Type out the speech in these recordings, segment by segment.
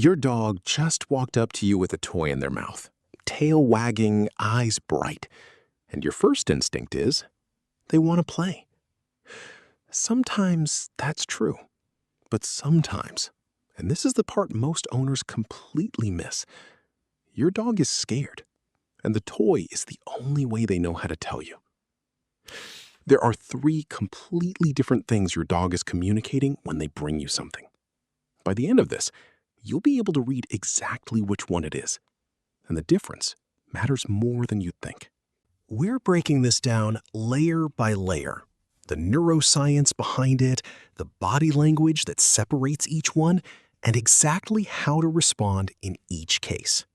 Your dog just walked up to you with a toy in their mouth, tail wagging, eyes bright, and your first instinct is they want to play. Sometimes that's true, but sometimes, and this is the part most owners completely miss, your dog is scared, and the toy is the only way they know how to tell you. There are three completely different things your dog is communicating when they bring you something. By the end of this, you'll be able to read exactly which one it is, and the difference matters more than you'd think. We're breaking this down layer by layer. The neuroscience behind it, the body language that separates each one, and exactly how to respond in each case.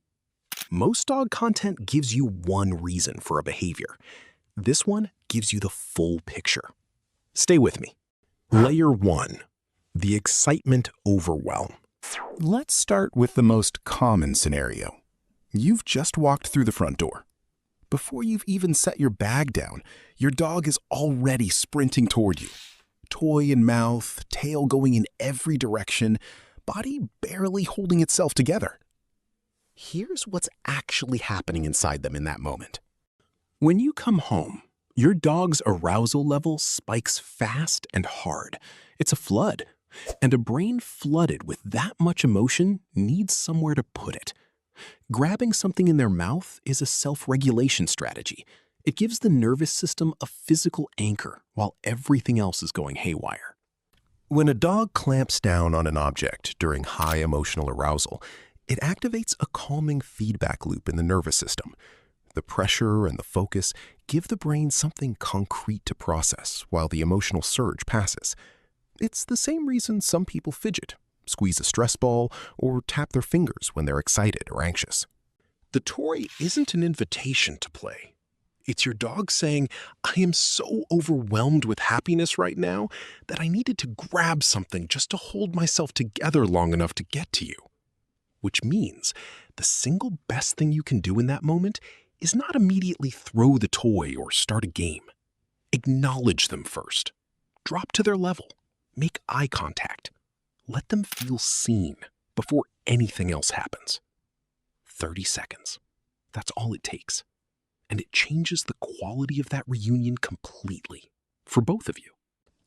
Most dog content gives you one reason for a behavior. This one gives you the full picture. Stay with me. Layer 1. The excitement overwhelm. Let's start with the most common scenario. You've just walked through the front door. Before you've even set your bag down, your dog is already sprinting toward you. Toy in mouth, tail going in every direction, body barely holding itself together. Here's what's actually happening inside them in that moment. When you come home, your dog's arousal level spikes fast and hard. It's a flood, and a brain flooded with that much emotion needs somewhere to put it. Grabbing something in their mouth is a self-regulation strategy. It gives the nervous system a physical anchor while everything else is going haywire. When a dog clamps down on an object during high emotional arousal, it activates a calming feedback loop in the nervous system. The pressure and the focus give the brain something concrete to process while the emotional surge passes. It's the same reason some people fidget, squeeze a stress ball, or tap their fingers when they're excited or anxious. The toy isn't an invitation to play. It's your dog saying, I am so overwhelmed with happiness right now that I needed to grab something just to hold myself together long enough to get to you. Which means the single best thing you can do in that moment is not immediately throw the toy or start a game. Acknowledge them first. Drop to their level. Make eye contact. Let them feel seen before anything else happens. 30 seconds. That's all it takes. And it changes the quality of that reunion completely for both of you.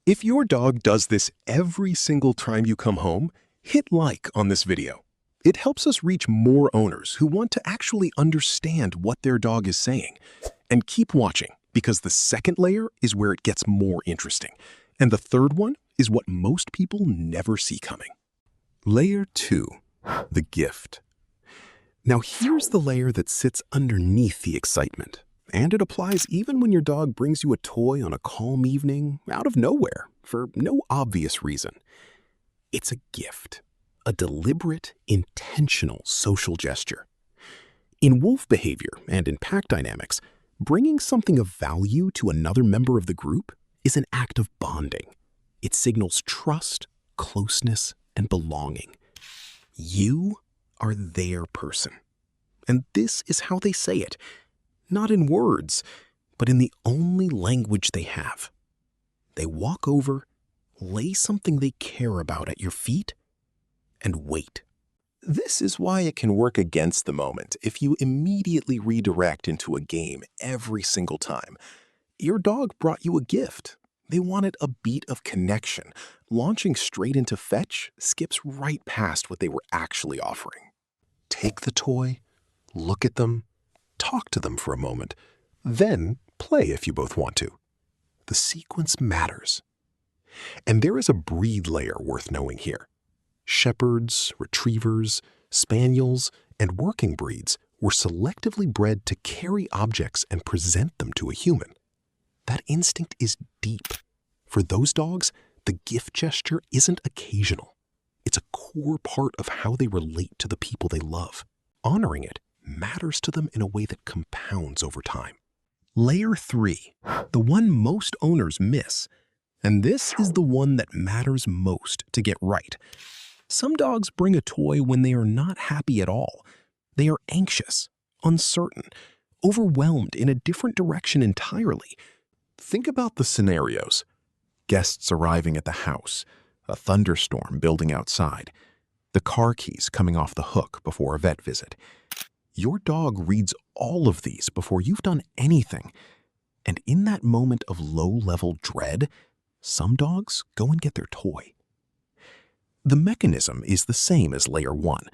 If your dog does this every single time you come home, hit like on this video. It helps us reach more owners who want to actually understand what their dog is saying. And keep watching, because the second layer is where it gets more interesting. And the third one is what most people never see coming. Layer 2, the gift. Now here's the layer that sits underneath the excitement. And it applies even when your dog brings you a toy on a calm evening out of nowhere for no obvious reason. It's a gift. A deliberate, intentional social gesture. In wolf behavior and in pack dynamics, bringing something of value to another member of the group is an act of bonding. It signals trust, closeness, and belonging. You are their person. And this is how they say it, not in words, but in the only language they have. They walk over, lay something they care about at your feet, and wait. This is why it can work against the moment if you immediately redirect into a game every single time. Your dog brought you a gift. They wanted a beat of connection. Launching straight into fetch skips right past what they were actually offering. Take the toy, look at them, talk to them for a moment, then play if you both want to. The sequence matters. And there is a breed layer worth knowing here. Shepherds, retrievers, spaniels, and working breeds were selectively bred to carry objects and present them to a human. That instinct is deep. For those dogs, the gift gesture isn't occasional. It's a core part of how they relate to the people they love. Honoring it matters to them in a way that compounds over time. Layer 3, the one most owners miss. And this is the one that matters most to get right. Some dogs bring a toy when they are not happy at all. They are anxious, uncertain, overwhelmed in a different direction entirely. Think about the scenarios. Guests arriving at the house, a thunderstorm building outside. the car keys coming off the hook before a vet visit. Your dog reads all of these before you've done anything. And in that moment of low-level dread, some dogs go and get their toy. The mechanism is the same as layer 1.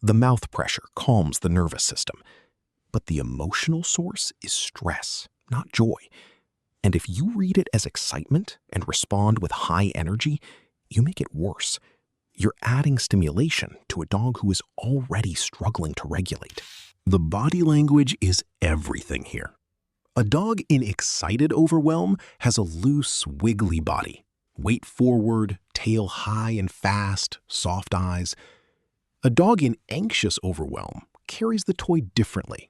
The mouth pressure calms the nervous system. But the emotional source is stress, not joy. And if you read it as excitement and respond with high energy, you make it worse. You're adding stimulation to a dog who is already struggling to regulate. The body language is everything here. A dog in excited overwhelm has a loose, wiggly body. Weight forward, tail high and fast, soft eyes. A dog in anxious overwhelm carries the toy differently.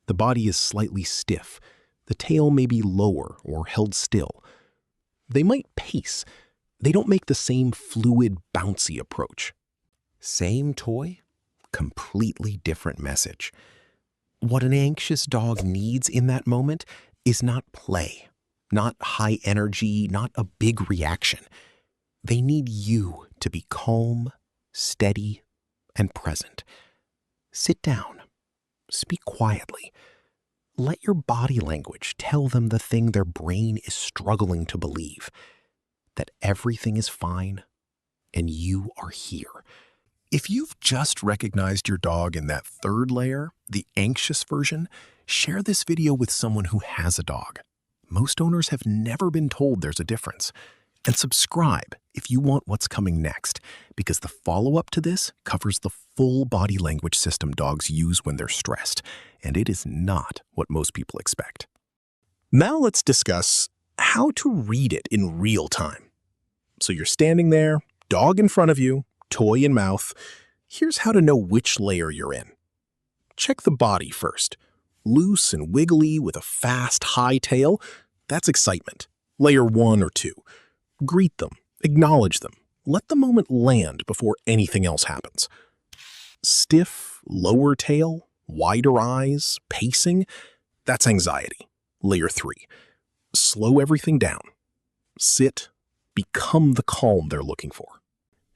The body is slightly stiff. The tail may be lower or held still. They might pace. They don't make the same fluid, bouncy approach. Same toy, completely different message. What an anxious dog needs in that moment is not play, not high energy, not a big reaction. They need you to be calm, steady, and present. Sit down. Speak quietly. Let your body language tell them the thing their brain is struggling to believe, that everything is fine and you are here. If you've just recognized your dog in that third layer, the anxious version, share this video with someone who has a dog. Most owners have never been told there's a difference. And subscribe if you want what's coming next, because the follow-up to this covers the full body language system dogs use when they're stressed, and it is not what most people expect. Now let's discuss how to read it in real time. So you're standing there, dog in front of you, toy in mouth. Here's how to know which layer you're in. Check the body first. Loose and wiggly with a fast, high tail, that's excitement. Layer 1 or 2. Greet them, acknowledge them, let the moment land before anything else happens. Stiff, lower tail, wider eyes, pacing, that's anxiety. Layer 3. Slow everything down. Sit, become the calm they're looking for.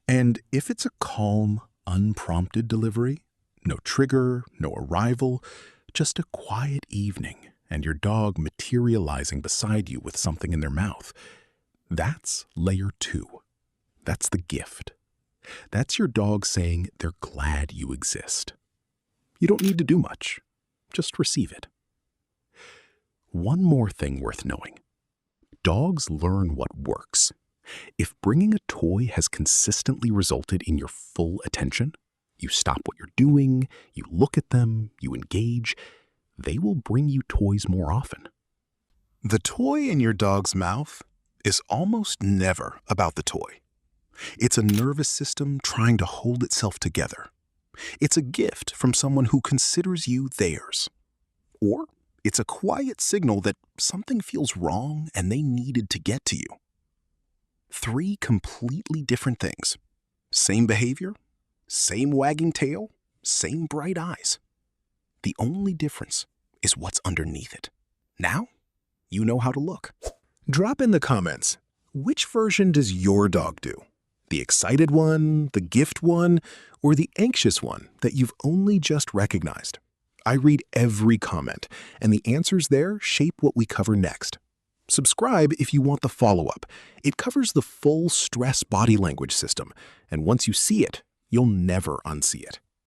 And if it's a calm, unprompted delivery, no trigger, no arrival, just a quiet evening and your dog materializing beside you with something in their mouth, that's layer 2. That's the gift. That's your dog saying they're glad you exist. You don't need to do much. Just receive it. One more thing worth knowing. Dogs learn what works. If bringing a toy has consistently resulted in your full attention, you stop what you're doing, you look at them, you engage, they will bring you toys more often. The toy in your dog's mouth is almost never about the toy. It's a nervous system trying to hold itself together. It's a gift from someone who considers you theirs. Or it's a quiet signal that something feels wrong and they needed to get to you. 3 completely different things. Same behavior, same wagging tail, same bright eyes. The only difference is what's underneath it. Now, you know how to look. Drop in the comments, which version does your dog do? The excited one, the gift one, or the anxious one that you've only just recognized? I read every comment, and the answers there shape what we cover next. Subscribe if you want the follow-up. It covers the full stress body language system, and once you see it, you'll never unsee it.